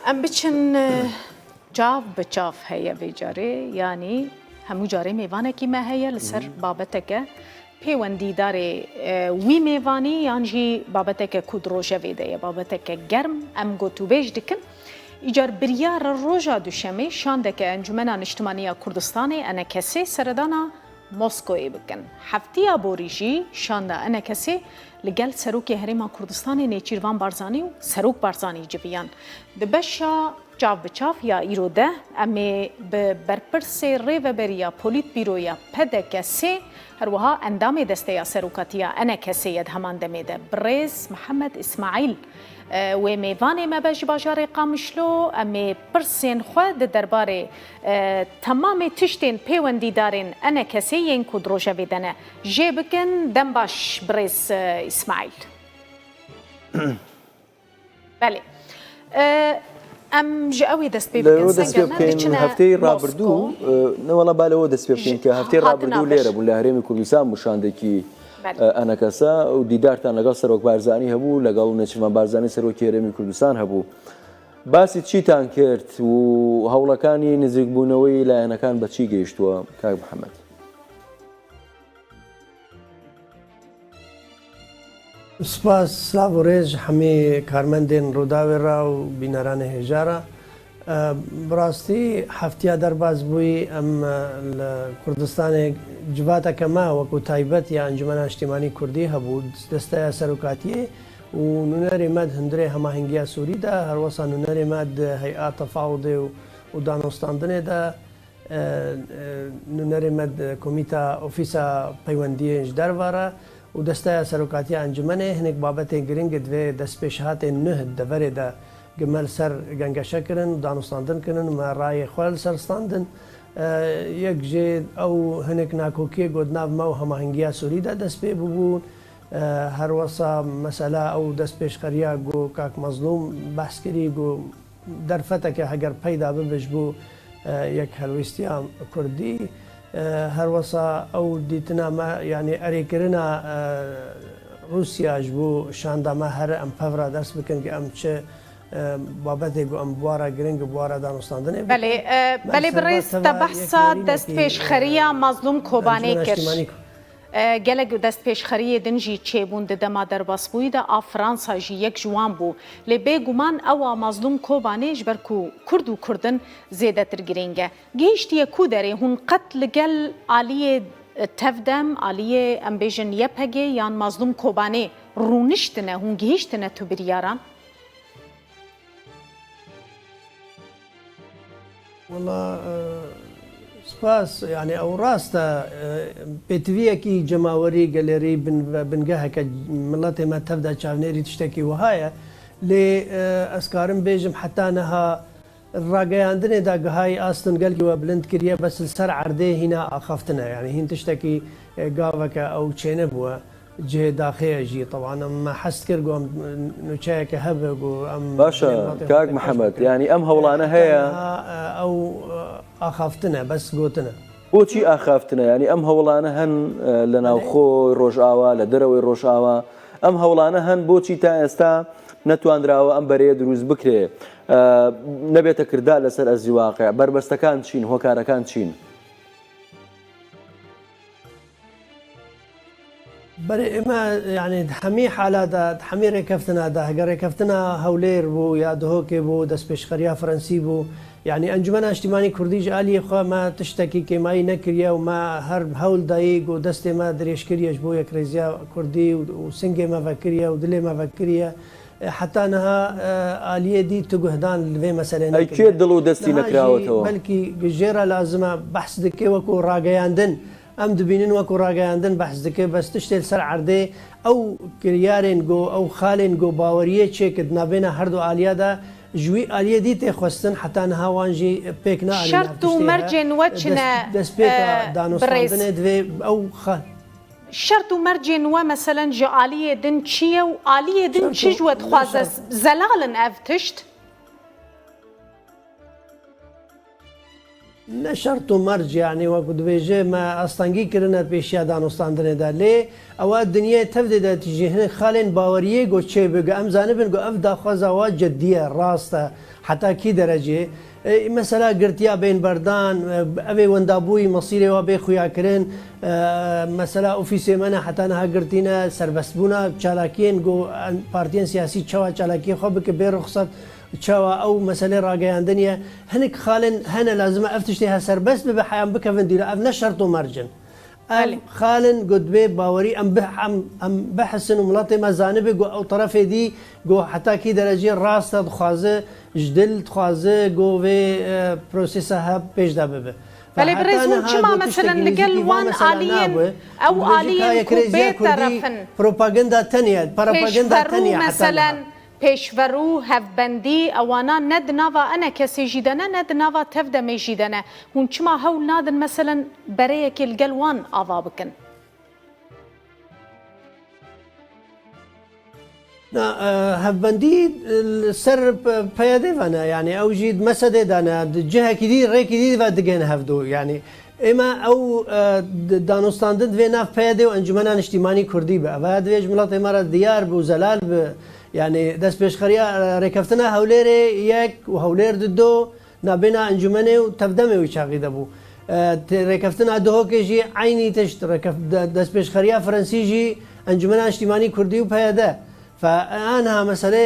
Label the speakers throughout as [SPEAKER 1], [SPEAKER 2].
[SPEAKER 1] ام بچن جاف بچاف هيا بجاري يعني همو جاري ميوانه كي ما هيا لسر بابتك پیوندی داره وی میوانی یانجی بابتک کودروژه ویده بابتک گرم ام گوتو بیج دکن ایجار بریار روژا دوشمی شاندک انجمن اجتماعی کردستان انا کسی سردانا مسکوی بکن هفتیا بوریجی شاندا انا کسی لگل سروک هرما کردستان نیچیروان بارزانی و سروک بارزانی جویان دبشا جاو بچاف یا ایروده امی به برپرس ریو بریا پولیت بیرویا پدک سی هروها اندام دسته سروکاتیا انا کسی ید همان دمیده برز محمد اسماعیل و میوان ما بج باجار قامشلو امی پرسین خود درباره تمام تشتین پیوندی دارین انا کسی ین کدروجه ویدنه جه بکن دم باش برز اسماعیل بله ام جاوي دست بيبكن
[SPEAKER 2] سنجنا هفتي رابردو والله بالو دست بيبكن كهفتي رابردو ليره بولا هرمي كردستان مشاندكي انا كسا وديدارتان لقال سروك بارزاني هبو لقال نشمان بارزاني سروك هرمي كردستان هبو باسي تشيتان كرت وهوڵەکانی نزیکبوونەوەی لایەنەکان بە چی گەیشتووە کاک محەممەد؟
[SPEAKER 3] سپاس سلااو و ڕێژ هەمێ کارمەندێن ڕووداوێڕا و بینەرانە هێژارە بڕاستی هەفتیا دەرباز بووی ئەم لە کوردستانێک جواتەکەما وەکو تایبەت یا ئەنجومەنە نیشتیمانی کوردی هەبوو دەستەیە سەرۆکاتیە و نونەری مەد هەندرێ هەماهنگگیە سووریدا هەروەسا نونەری مەد هەیئا تەفاوضێ و دانوستاندنێدا نونەری مەد کۆمیتا ئۆفیسا پەیوەندیش دەربارە و دەستای سەرۆکاتی ئەنجومەنێ هەنێک بابەتێک گرنگە دوێ دەست پێشهاتێن نهت دەڤەرێدا گمەل سەر گەنگەشەکردن و دانوستاندنکردن و ڕایە خوێل سەرستاندن یەک ژێ ئەو هەنێک ناکۆکیە گۆدناومە و هەماهنگگیە سووریدا دەست پێ ببوون هەروەسا مەسەلا ئەو دەست پێشخەریە گۆ کاک مەزلوم باسکری گۆ دەرفەتەکە هەگەر پەیدا ببش بوو یەک هەلویستیا کوردی هەروەسا ئەو دیتنامە ینی ئەرێکردنە رووسیاش بوو شاندامە هەرە ئەم پەڤرا دەست بکەن کە ئەم چه بابەتێک و ئەم بوارە گرنگ بوارە دانوستاندنێ
[SPEAKER 1] بەێ بڕێستە بەحسا دەست پێشخەریە مەزلوم کۆبانەی کرد gelek dest pêşxeriyê din jî çêbûn di dema derbasbûyî de a Fransa jî yek ji wan bû lê bêguman ewa mazlûm Kobanê ji ber ku Kurd û Kurdin zêdetir girîng e gihîştiye ku derê hûn qet li gel aliyê tevdem aliyê em bêjin YPG yan mazlûm Kobanê rûniştine hûn gihîştine tu biryaran
[SPEAKER 3] سپاس یعنی ئەو ڕاستە پێتویەکی جەماوەری گەلێری بنگەهەکە مڵەتێمە تەفدا چاونێری تشتێکی وهایە لێ ئەسکارم بێژم حتا نەها ڕاگەیاندنێ داگەهای ئاستن گەلگیوە بلند کردە بەس سەر عردێ هینا ئاخەفتنە یعنی هین تشتێکی گاوەکە ئەو چێنە بووە جێ داخەیەژی تەوانم حەست کرد گۆم نوچایەکە هەبێ و ئەم
[SPEAKER 2] باشە کاک محەممەد ینی ئەم هەوڵانە هەیە
[SPEAKER 3] ئەو ئاخافتنە بەس گوتنە
[SPEAKER 2] بۆچی ئاخافتنە ینی ئەم هەوڵانە هەن لە ناوخۆی ڕۆژئاوا لە دەرەوەی ڕۆژئاوا ئەم هەوڵانە هەن بۆچی تا ئێستا نەتواندراوە ئەم بەرەیە دروست بکرێ نەبێتە کردا لەسەر ئەزی واقع بربەستەکان چین هۆکارەکان چین
[SPEAKER 3] بەێ ئێمە یعنی هەمی حالادا هەمی ڕێکەفتنادا هەگەر ڕێکەفتنە هەولێر بوو یا دهۆکێ بوو دەست پێشخەریە فەرەنسی بوو یعنی ئەنجومەنە نیشتیمانی کوردیش ئالیە خۆمە تشتێکی کێمایی نەکردە و ما هەر هەول دایک و دەستێمە درێژکردیش بۆ یەک ڕێزیا کوردی و سنگێمە ڤەکریە و دلێمە ڤەکریە حتا نەها ئالیە دی تو گوهدان لێ مەسەلێن
[SPEAKER 2] کێ دڵ و دەستی نەکراوەتەوە
[SPEAKER 3] بەلکی گژێرە لازمە بەحس دکێ وەکو ڕاگەیاندن ئەم دبینن وەکو ڕاگەیاندن بەحس دکێ بەست شتێت سەر عردێ ئەو کریارێن گۆ ئەو خالێن گۆ باوەریە چێکرد نابێنە هەردوو ئالیادا ژووی ئالیە دی تێخواستن حتا نەهاوانژی پێک ناڵ
[SPEAKER 1] شەرت و مەرجێن وەچنە
[SPEAKER 3] دەست پێ دانوستاندنێ دوێ ئەو
[SPEAKER 1] شرط و مرجên we meselen ji aliyê din çi ye û aliyê din çi ji we dixwaze zelalin ev tişt
[SPEAKER 3] نه شرط و مرج یعنی وەکو دبێژێ مە ئەستانگی کردنە پێشیا دانوستاندنێدا لێ ئەوە دنیای تەفدێدا تیژێ هەنێک خاڵێن باوەریە گۆ چێ بگە ئەم زانبن گۆ ئەف داخوازەوە جددیە ڕاستە حتا کی دەرەجێ مەسەلا گرتیا بین بەردان ئەوێ وەندابووی مەسیرێەوە بێ خویاکردن مەسەلا ئۆفیسێ منە حتانەها گرتینە سربەستبوونا چالاکیên گۆ پارتیên سیاسی چاوا چالاکی خۆ بکە بێ ڕخسەت چاوە ئەو مەسلەی ڕاگەیاندنیە هەنێک خاڵن هەنە لازمە ئەف تشتێ هە سەربەست ببە حیان بکەون دیرە ئەف نە شەرت و مەرجن خاڵن گوتبێ باوەری ئەم بەحسن و وڵاتی مەزانە بێ گۆ ئەو تەرەفێ دی گۆ حتاکی دەرەجێ ڕاستە دخوازە ژدل دخوازە گۆێ پرۆسیسە هە پێشدا ببێ
[SPEAKER 1] بەڵێ برێزون چما مەسەلەن لەگەل وان ئالیەن ئەو ئالیەن بێتەرەفن
[SPEAKER 3] پرۆپاگەندا تەنیە پەرۆپاگەندا تەنیە
[SPEAKER 1] مەسەلەن پێشڤەرو هەڤبەندی ئەوانە نەدناوە ئەنە کەسێژی دەنە نەدناوە تەف دەمێژی دەنە هون چما هەول نادن مەسەلەن بەرەیەکی لەگەل وان ئاوا بکەن
[SPEAKER 3] هەڤبەندی سەر پەیادێڤانە یعنی ئەو ژید مەسەدێدانە جهەکی دی ڕێکی دی بە دگەن هەفتوو یعنی ئێمە ئەو دانوستاندن دوێ ناف پەیادێ و ئەنجومەنان نیشتیمانی کوردی بە ئەوە دوێژ وڵات ئێمەرە دیار بوو زەلال بە یعنی دەست پێشخەریە ڕێکەفتنە هەولێرێ یەک و هەولێر دو نابێنە ئەنجومەنێ و تەفدەمێوی چاقی دەبوو ڕێکەفتنە دهۆکێژی عینی تشت دەست پێشخەریە فەرەنسیژی ئەنجومەنان نیشتیمانی کوردی و پەیادە فأنا مسألة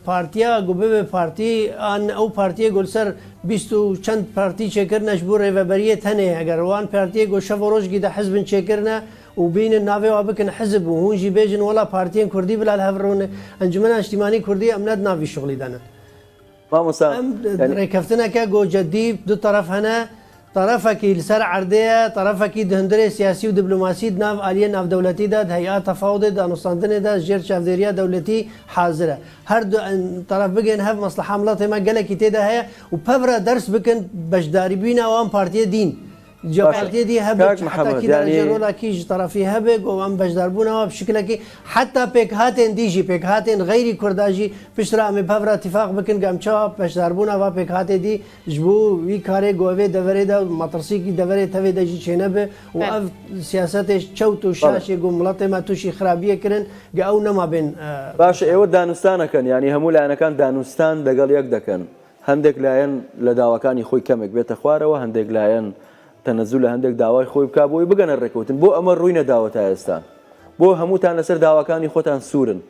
[SPEAKER 3] بارتيا جوبة بارتي أن أو بارتيا جول سر بيستو چند بارتي شكرنا جبور ريفابرية تانية أجر وان بارتيا جو شفروش جدا حزب شكرنا وبين النافع وابكن حزب وهون جي بيجن ولا بارتيين كردي بلا الهفرون أنجمنا اجتماعي كردي أمناد نافي شغلي دانا
[SPEAKER 2] ما مسا
[SPEAKER 3] ركفتنا كجو جدي دو طرف هنا طرفك لسر عردية طرفك دهندري سياسي ودبلوماسي ناف آلية ناف دولتي دا هيئات تفاوض دانوستاندن دا جير شافديريا دولتي حاضرة هر دو طرف بگن هف مصلحة ملات ما قالك تيدا هيا وبفرا درس بكن بجداري بينا وان بارتي دين جو بارتي دي هبك حتى كده رجلولا كيج طرفي هبك وان بجداربونا بشكل كي حتى بيك هاتين ديجي بيك هاتين غيري كرداجي بشرا مي بفرا اتفاق بكن قام شاب بجداربونا و بيك هاتي دي جبو وي كاري جوفي دفري دا مطرسي كي دفري تفي دجي شنبه و سياسات شوت وشاشي قوم ملات ما توشي خرابيه كرن او نما بين
[SPEAKER 2] باش ايوه دانوستان كان يعني همول انا كان دانوستان دقل يك دكن هندك لاين لداوكاني خوي كمك بيت اخواره وهندك لاين تنزل هندك داوای خوي بکابوي بگەنە ڕێکوتن بۆ ئەمە ڕووی نەداوە تا ئێستا بۆ هەمووتان لەسەر داواکانی خۆتان سوورن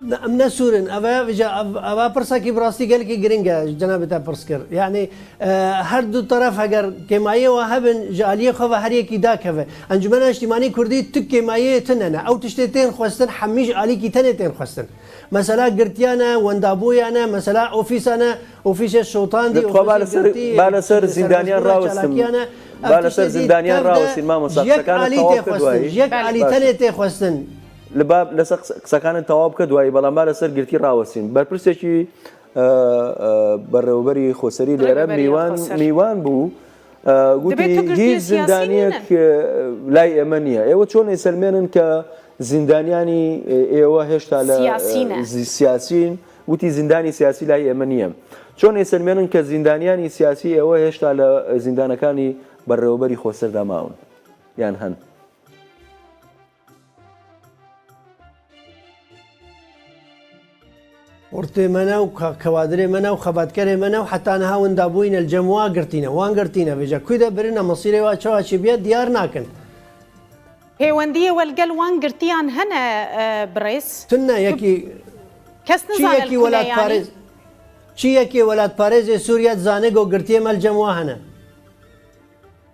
[SPEAKER 3] ئەم نەسوورن ئەوە پرسێکی بڕاستی گەلێکی گرنگە جەنابەتە پرس کرد یعنی هەردوو تەرەف هەگەر کێماییەوە هەبن ژالیە خۆڤە هەریەکی داکەوێ ئەنجومەنە نیشتیمانی کوردی تو کێماییە تنەنە ئەو تشتێ تێن خواستن هەمیش ئالیکی تەنێ تێن خواستن مەسەلا گرتیانە وەندابوویانە مەسەلا ئۆفیسانە ئۆفیسە شەوتاندی
[SPEAKER 2] با لەسەر زیندانیان ڕاوەستن با لەسەر زیندانیان ڕاوەستین
[SPEAKER 3] یەک ئالی تەنێ تێ خواستن
[SPEAKER 2] لباب لەسەر قسەکانت تەواو بکە دوایی بەڵام با لەسەر گرتی ڕاوەستین بەرپرسێکی بەڕێوەبەری خۆسەری لێرە میوان بوو گوتی هیچ زیندانیەک لای ئێمە نییە ئێوە چۆن ئێسەلمێنن کە زیندانیانی ئێوە هێشتا لە سیاسین وتی زیندانی سیاسی لای ئێمە نییە چۆن ئێسەلمێنن کە زیندانیانی سیاسی ئێوە هێشتا لە زیندانەکانی بەڕێوەبەری خۆسەردا ماون یان هەن
[SPEAKER 3] ورتي منا وكوادري منا وخباتكري منا وحتى أنا هاون دابوين الجموا قرتينا وان قرتينا بيجا كذا برنا مصيري واشوا شبيات ديار ناكن
[SPEAKER 1] هيوندية والقل وان قرتيان هنا بريس
[SPEAKER 3] تنا يكي
[SPEAKER 1] كس نزال
[SPEAKER 3] يكي ولاد باريس شي يكي ولاد باريس سوريا زانيغو قرتي مال الجموا هنا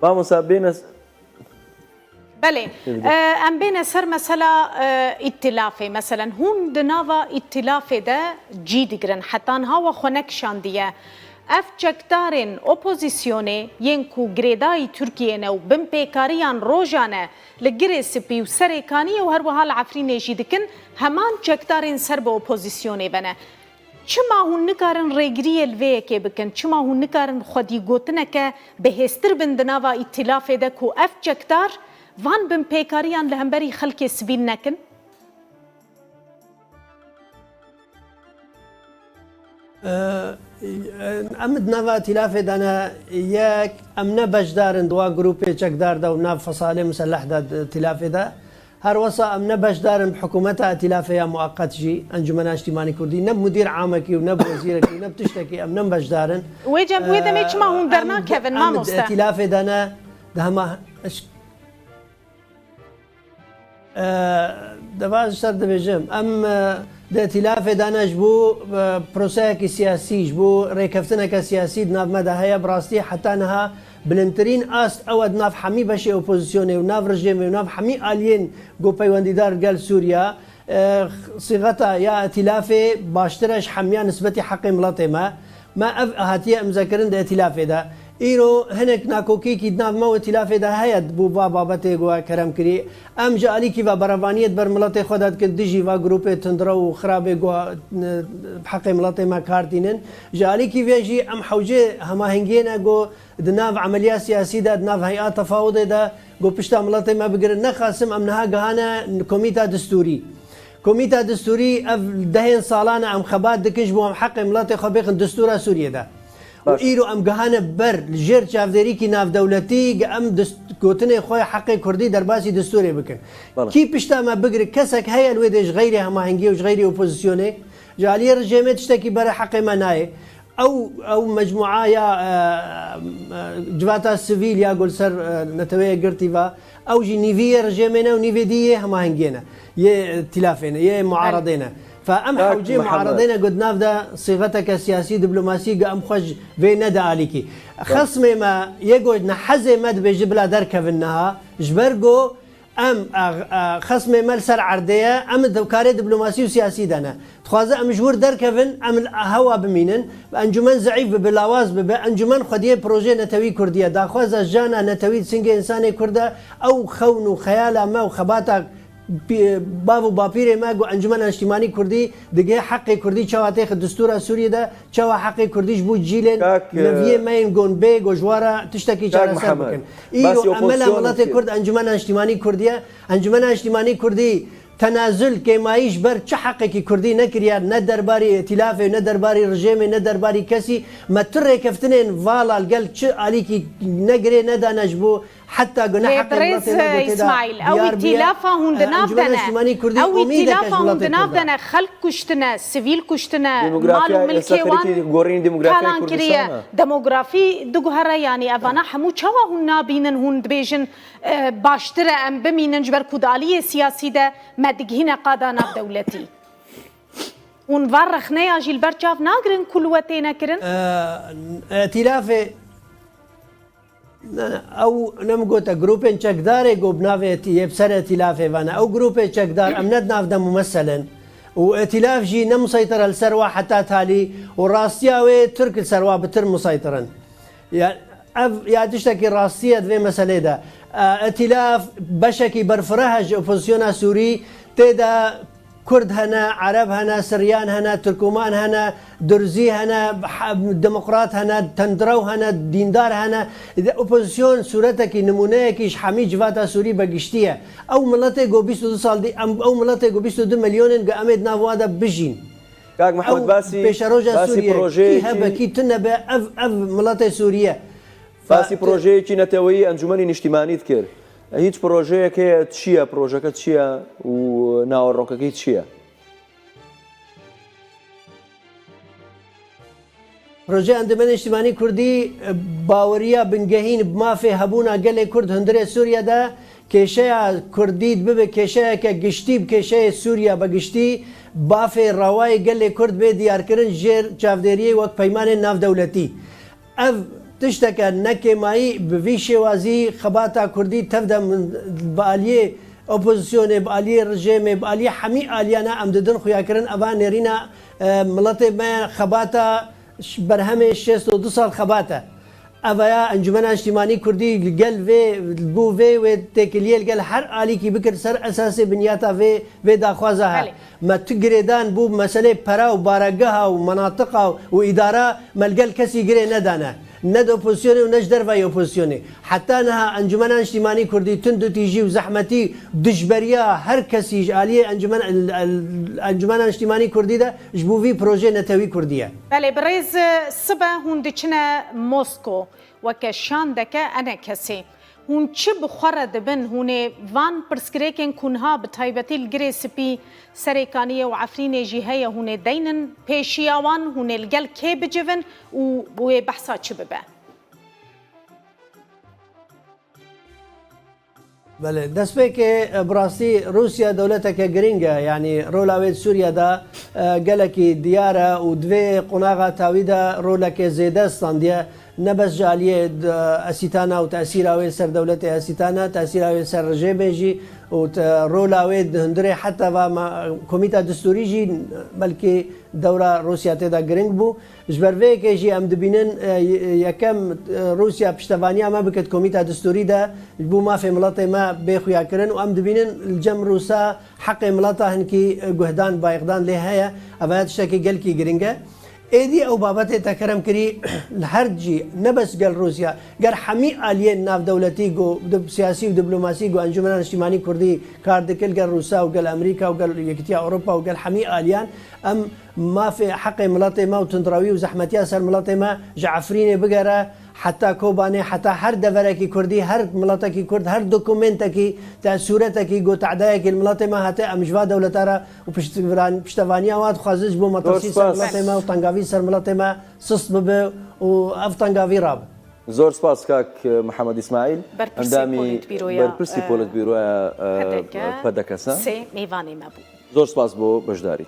[SPEAKER 2] ما مصابين
[SPEAKER 1] بله ام بین سر مثلا ائتلافه مثلا هون دناوا ائتلافه ده جی دیگرن حتی ها و خونک شاندیه اف چکدارن اپوزیسیونه ینکو گریدای ترکیه نو بم پیکاریان روجانه لگره سپی و سرکانی و هر وحال عفرینه جی دکن همان چکدارن سر به اپوزیسیونه بنه چما هون نکارن ریگری الوی که بکن چما هون نکارن خودی گوتنه که بهستر بندناوا ائتلافه ده کو اف چکدار وان بم پیکاریان لهمبری خلک سبیل نکن
[SPEAKER 3] ئەمد ناوا تیلافێ دانا یەک ئەم نە بەشدارن دوا گروپێ چەکداردا و ناو فەساڵێ مسەلەحدا تیلافێدا هەروەسا ئەم نە بەشدارن حکوومەتە تیلافەیە موقەتژی ئەنجومەنە نیشتیمانی کوردی نە مدیر عامەکی و نە وەزیرەکی نە تشتێکی ئەم نەم بەشدارن
[SPEAKER 1] وێجە بوێ دەمێ چما هون دەرناکەون مامۆستا
[SPEAKER 3] تیلافێ دانا دەهەما دەباز سەر دەبێژم ئەم تیلافێ دانەش بوو پرۆسەیەکی سیاسیش بوو ڕێکەفتنەکە سیاسی ناومەدا هەیە بڕاستی حتانها بلندترین ئاست ئەوە ناف هەمی بەشی ئۆپۆزیسیۆنێ و ناو ڕژێمێ و ناو هەمی ئالین گۆ پەیوەندیدار گەل سووریا صیغەتە یا تیلافێ باشترش هەمیان نسبەتی حەقی وڵاتێمە ما ئەف هاتیە ئەمزەکردن دە تیلافێدا ئیرۆ هەنێک ناکۆکێکی ناومەوە تیلافێدا هەیە بوو با بابەتێک وە کەرەم کردی ئەم جالیکی بە بەرەوانیت بەر مڵەتی خۆدات کرد دژی وا گروپێ تندرە و خراپێک حەقی مڵەتی ما کارتینن جالیکی وێژی ئەم حوجێ هەماهنگێنە گۆ دناو عملیا سیاسیدا دناو هەیئا تەفاوضێدا گۆ پشتا مڵەتی ما بگرن نەخاسم ئەم نەها گەهانە کۆمیتا دستوری کۆمیتا دستوری ئەف دەهێن ساڵانە ئەم خەبات دکش بۆ ئەم حەقی مڵەتی خۆ بێخن دستورە سووریەدا ئیرۆ ئەم گەهانە بەر ژێر چاودێریکی ناودەولەتی ئەم گوتنێ خۆی حەقی کوردی دەرباسی دستورێ بکەن کی پشتامە بگرێت کەسێک هەیە لێ دێش غەیری هەماهەنگی و غەیری ئۆپۆزیسیۆنێ جالیە ڕژێمێت شتێکی بەرە حەقیمە نایە ئەو مجموعە جواتە سڤیل یا گولسەر نەتەوەیە گرتیڤە ئەو ژی نیڤیە ڕژێمێنە و نیڤێدیە هەماهەنگێنە یە تیلافێنە یە معارەدێنە فأم حوجي معارضين قد نافذا صيغتك سياسي دبلوماسي قام خج بين داليكي خصم ما يقعد نحزي مد بجبلا دركب النها جبرجو ام خصم مال سر عرديه ام دوكاري دبلوماسي وسياسي دانا تخوازا ام جور دركبن ام هوا بمينن انجمن ضعيف ببلاواز انجمن خديه بروجي نتوي كرديه دا خوازا جانا نتوي سنگ انساني كرده او خون وخيال ما وخباتك باب و باپیرێ ما گو ئەنجومەنە نیشتیمانی کوردی دگە حەقی کوردی چاواتێخ دستورە سووریەدا چاوە حەقی کوردیش بوو جیلێن نەڤیە مەین گۆن بێ گۆژوارە تشتێکی چارەسەر بکەن ئیرۆ ئەمەلا وڵاتی کورد ئەنجومەنە نیشتیمانی کوردیە ئەنجومەنە نیشتیمانی کوردی تەنازل کێماییش بەر چه حەقێکی کوردی نەکریان نە دەرباری ئێتیلافێ نە دەرباری ڕژێمێ نە دەرباری کەسی مەتر ڕێکەفتنێن ڤاڵال گەل چ ئالیکی نەگرێ نەدانەش بوو حتى قلنا
[SPEAKER 1] بريز اسماعيل او ائتلافا هندنافدنا او ائتلافا هندنافدنا خلق كشتنا سيفيل كشتنا مال ملكي وان كالان كريا ديموغرافي دغهرا يعني افانا حمو چوا هنا بينن هند بيجن باشتره ام بمينن جبر كوداليه سياسي ده مدغهنا قادانا دولتي ونورخنا يا جيل برچاف ناگرن كلوتينا كرن
[SPEAKER 3] ائتلافي ئەو نەمگوتە گروپێن چەکدارێک گۆ بناوێت یەبسەر ئەتیلافێ وانە ئەو گروپێ چەکدار ئەم نەت نافدە ممەسەلن و ئەتیلافژی نەمسەیتەرە لەسەروا حتا تالی و ڕاستیاوێ ترک سەروا بتر مسەیتەرن یا تشتێکی ڕاستیە دوێ مەسەلێدا ئەتیلاف بەشێکی بەرفرەهەژ ئۆپۆزیسیۆنە سووری تێدا كرد هنا عرب هنا سريان هنا تركمان هنا درزي هنا ديمقراط هنا تندرو هنا ديندار هنا اوبوزيسيون صورتك نمونهكيش حميد جواتا سوري بقشتيه او ملتي جو 22 سال دي او ملتي جو 22 مليون قامت نافوادا بجين
[SPEAKER 2] كاك محمد باسي بروجي
[SPEAKER 3] هبه كي تنبه اف ملتي سوريا
[SPEAKER 2] باسي بروجي كي نتوي انجمني اجتماعي ذكر هیچ پرۆژەیەک هەیە چییە پرۆژەکە چییە و ناوەڕۆکەکەی چییە؟
[SPEAKER 3] پرۆژەی ئەنجومەنی نیشتیمانی کوردی باوەریە بنگەهین بمافێ هەبوونا گەلێک کورد هەندێک سووریەدا کێشەیە کوردیت ببێ کێشەیەکە گشتی کێشەیە سووریا بە گشتی بافێ ڕاوای گەلێک کورد بێ دیارکردن ژێر چاودێریە وەک پەیمانێ ناودەولەتی ئەv تشتكا نكماي بفي شوازي خباتا كردي تبدا من باليه اوبوزيسيون باليه رجيم باليه حمي اليانا ام ددن خويا كرن ابا نيرينا ملتي ما خباتا برهمه 62 سال خباتا ابا انجمن اجتماعي كردي قال في بو في وتكليل قال حر علي كي بكر سر اساسي بنياتا في داخوازها ما تجريدان بو مساله برا وبارقها ومناطقها واداره ملقال كسي جري ندانا ند اپوزیسیونی و نج دروای اپوزیسیونی حتی نه انجمن اجتماعی کردی تند و تیجی و زحمتی دجبریا هر کسی عالیه انجمن اجتماعی کردی ده جبوی پروژه نتوی کردیه.
[SPEAKER 1] بله برز صبح هون دچنا موسکو وکشان دکه انا کسی هون چه بخوره دبن هون وان پرسکریکن کنها بتایبتی الگری سپی سرکانیه و عفرین جیهه هون دینن پیشیاوان هون الگل کی بجون و بوی بحثا چه ببه.
[SPEAKER 3] بله دست به که براستی روسیا دولت که گرینگه یعنی رولاوید سوریا دا گلکی دیاره و دوی قناغا تاویده رولک زیده استاندیه نبس جالیه اسیتانا و تأثیر آوی سر دولت اسیتانا تأثیر آوی سر رژیم جی و رولاوید هندره حتی و کمیته دستوری جی بلکه دوره روسیا تیدا گرینگ بو جبروی که جی ام دبینن یکم روسیا پشتوانی ما بکت کمیته دستوری ده بو ما في ملات ما بيخويا كرن وام دبينن الجم روسا حق ملاتا هنكي جهدان بايقدان لهايا ابات شكي جلكي جرينجا ايدي او بابتي تكرم كري الهرجي نبس قال روسيا قال حمي الين ناف دولتي جو سياسي ودبلوماسي جو انجمن اجتماعي كردي كاردكل قال روسا وقال امريكا وقال يكتيا اوروبا وقال حمي اليان ام ما في حق ملاطي ما وتندراوي وزحمتيا سر ملاطي ما جعفريني بقرا حتى كوباني حتى هر دفركي كردي هر ملاتكي كرد هر دوكومنتكي تاع صورتكي جو تعدايك الملاطي ما هتا امجوا دولتارا وبشتفانيا واد خازج بو مطرسي سر ملاطي ما وطنقافي سر ملاطي ما سست بب واف طنقافي راب
[SPEAKER 2] زور سپاس کاک محمد اسماعیل
[SPEAKER 1] اندامی
[SPEAKER 2] برپرسی پولت بیرویا پدکسا
[SPEAKER 1] سه میوانی ما بو
[SPEAKER 2] زور سپاس بو بشداری